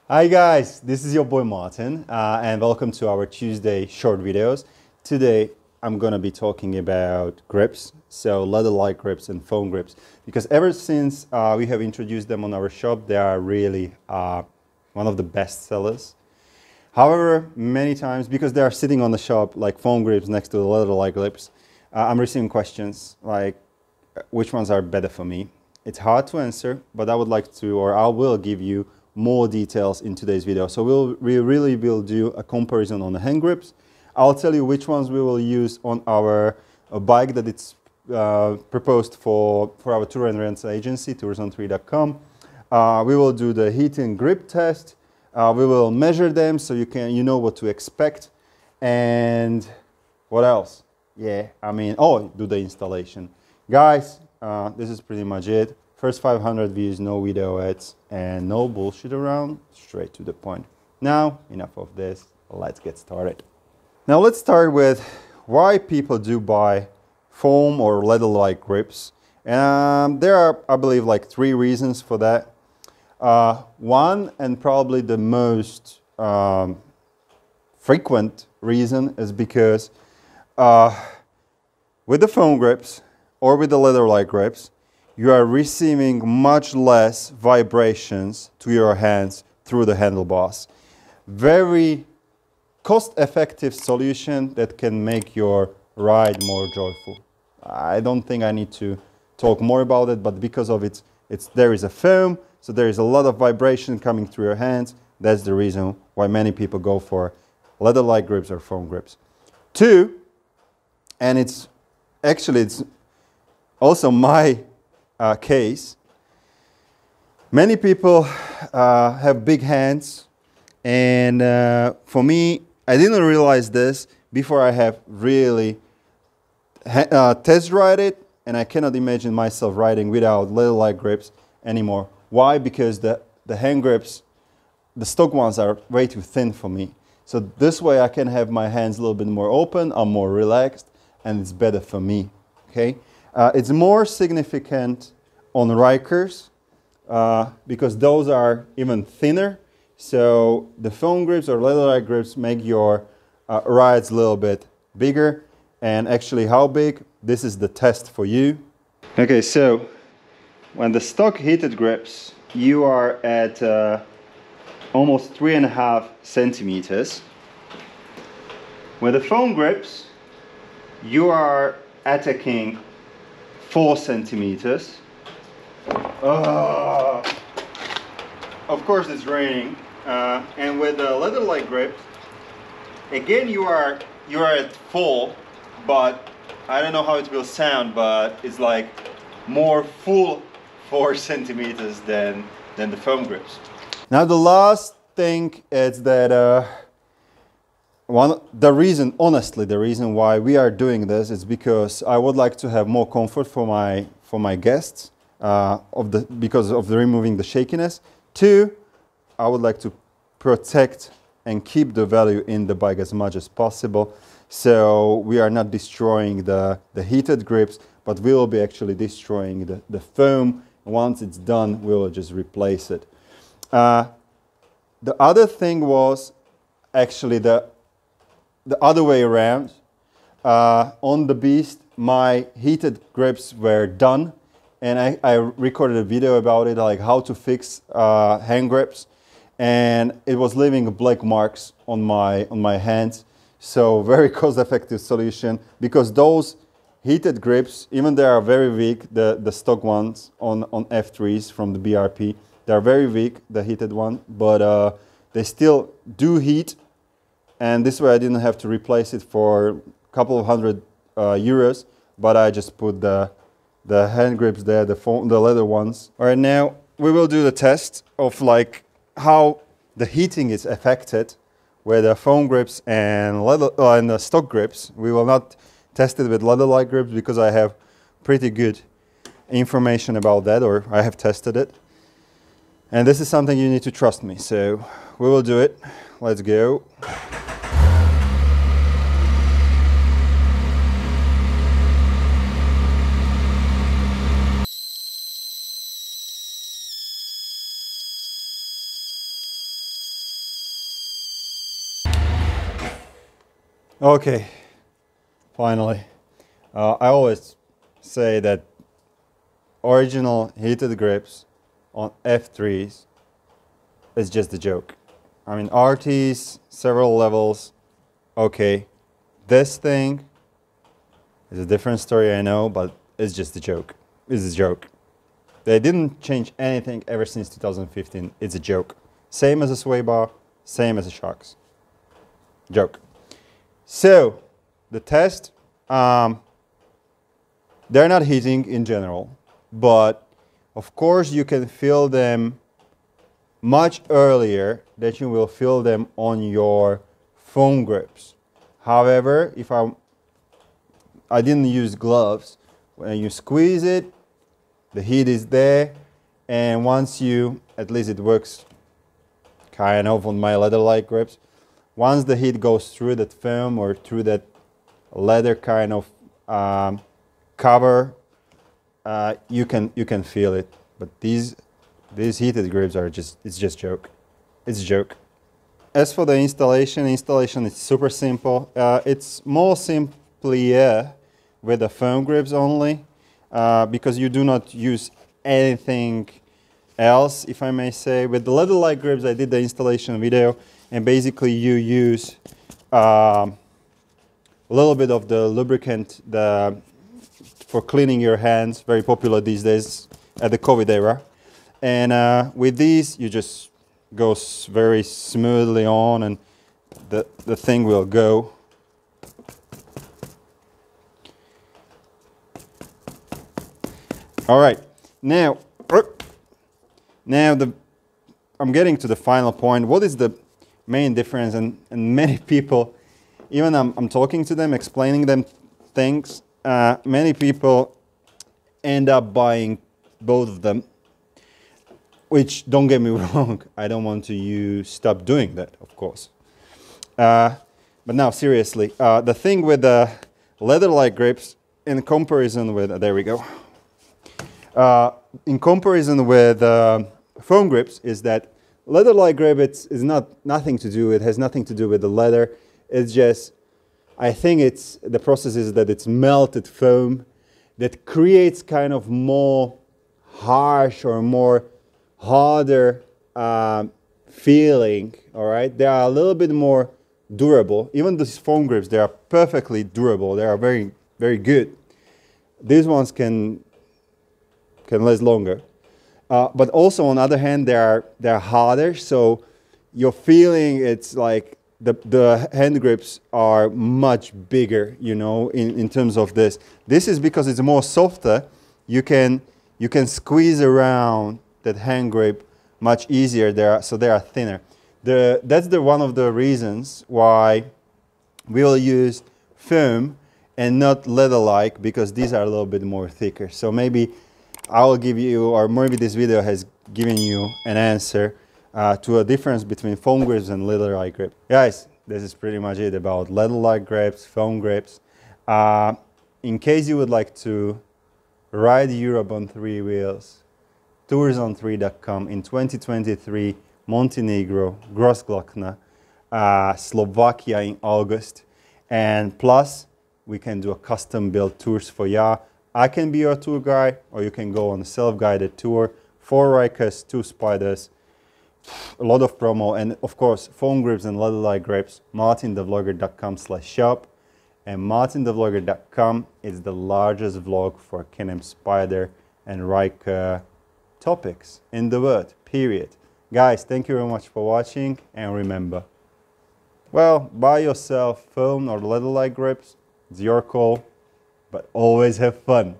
Hi guys, this is your boy Martin and welcome to our Tuesday short videos. Today I'm gonna be talking about grips, so leather-like grips and foam grips, because ever since we have introduced them on our shop, they are really one of the best sellers. However, many times, because they are sitting on the shop like foam grips next to the leather-like grips, I'm receiving questions like which ones are better for me. It's hard to answer, but I would like to, or I will give you more details in today's video. So we really will do a comparison on the hand grips. I'll tell you which ones we will use on our bike that it's proposed for our tour and rent agency, toursontree.com. We will do the heat and grip test. We will measure them so you know what to expect. And what else? Yeah, do the installation. Guys, this is pretty much it. First 500 views, no video ads, and no bullshit around, straight to the point. Now, enough of this, let's get started. Now let's start with why people do buy foam or leather-like grips. There are, I believe, like 3 reasons for that. One, and probably the most frequent reason, is because with the foam grips or with the leather-like grips, you are receiving much less vibrations to your hands through the handlebars. Very cost-effective solution that can make your ride more joyful. I don't think I need to talk more about it, but because of there is a foam, so there is a lot of vibration coming through your hands. That's the reason why many people go for leather-like grips or foam grips. 2, and it's also my case. Many people have big hands, and for me, I didn't realize this before I have really test ride it, and I cannot imagine myself riding without leather-like grips anymore. Why? Because the hand grips, the stock ones, are way too thin for me. So this way I can have my hands a little bit more open, I'm more relaxed, and it's better for me. Okay. It's more significant on Rykers because those are even thinner. So the foam grips or leather-like grips make your rides a little bit bigger. And actually, how big? This is the test for you. Okay, so when the stock heated grips, you are at almost 3.5 centimeters. With the foam grips, you are attacking 4 centimeters. Of course it's raining. And with the leather-like grip, again you are at 4, but I don't know how it will sound, but it's like more full 4 centimeters than the foam grips. Now the last thing is that the reason why we are doing this is because I would like to have more comfort for my guests because of the removing the shakiness. 2, I would like to protect and keep the value in the bike as much as possible. So we are not destroying the heated grips, but we will be actually destroying the foam. Once it's done, we will just replace it. The other thing was actually the other way around. On the Beast, my heated grips were done, and I recorded a video about it, like how to fix hand grips, and it was leaving black marks on my hands. So very cost-effective solution, because those heated grips, even they are very weak, the stock ones on F3s from the BRP, they are very weak, the heated one, but they still do heat. And this way I didn't have to replace it for a couple of hundred euros, but I just put the hand grips there, the leather ones. All right, now we will do the test of like how the heating is affected with the foam grips and the stock grips. We will not test it with leather-like grips because I have pretty good information about that, or I have tested it. And this is something you need to trust me, so we will do it. Let's go. Okay, finally. I always say that original heated grips on F3s is just a joke. I mean, RTs, several levels, okay. This thing is a different story, I know, but it's just a joke. It's a joke. They didn't change anything ever since 2015. It's a joke. Same as a sway bar, same as the shocks. Joke. So, the test, they're not heating in general, but of course you can feel them much earlier than you will feel them on your foam grips. However, if I didn't use gloves, when you squeeze it, the heat is there, and once you, at least it works kind of on my leather-like grips, once the heat goes through that foam or through that leather kind of cover, you can feel it. But these heated grips are it's just joke. It's a joke. As for the installation is super simple. It's more simpler with the foam grips only, because you do not use anything else, if I may say. With the leather-like grips, I did the installation video, and basically you use a little bit of the lubricant for cleaning your hands, very popular these days at the COVID era. And with these, you just go very smoothly on, and the thing will go. All right, now I'm getting to the final point. What is the main difference? And many people, even I'm talking to them, explaining them things, many people end up buying both of them, which, don't get me wrong, I don't want to stop doing that, of course. But now, seriously, the thing with the leather-like grips in comparison with, there we go, in comparison with foam grips is that leather-like grip it has nothing to do with the leather. It's just, I think the process is that it's melted foam that creates kind of more harsh or more harder feeling. All right, they are a little bit more durable. Even these foam grips, they are perfectly durable. They are very, very good. These ones can last longer. But also, on the other hand, they're harder, so you're feeling it's like the hand grips are much bigger, you know, in terms of this. This is because it's more softer. You can squeeze around that hand grip much easier. So they are thinner. That's one of the reasons why we will use foam and not leather-like, because these are a little bit more thicker. So maybe I will give you, or maybe this video has given you an answer to a difference between foam grips and leather-like grip. Guys, this is pretty much it about leather-like grips, foam grips. In case you would like to ride Europe on 3 wheels, tourzone3.com in 2023, Montenegro, Grossglockner, Slovakia in August, and plus we can do a custom-built tours for ya. I can be your tour guide, or you can go on a self-guided tour. 4 Rykers, 2 Spyders, a lot of promo, and of course, foam grips and leather-like grips, MartinTheVlogger.com/shop. And MartinTheVlogger.com is the largest vlog for Can-Am Spyder and Ryker topics in the world, period. Guys, thank you very much for watching, and remember, well, buy yourself foam or leather-like grips. It's your call. But always have fun.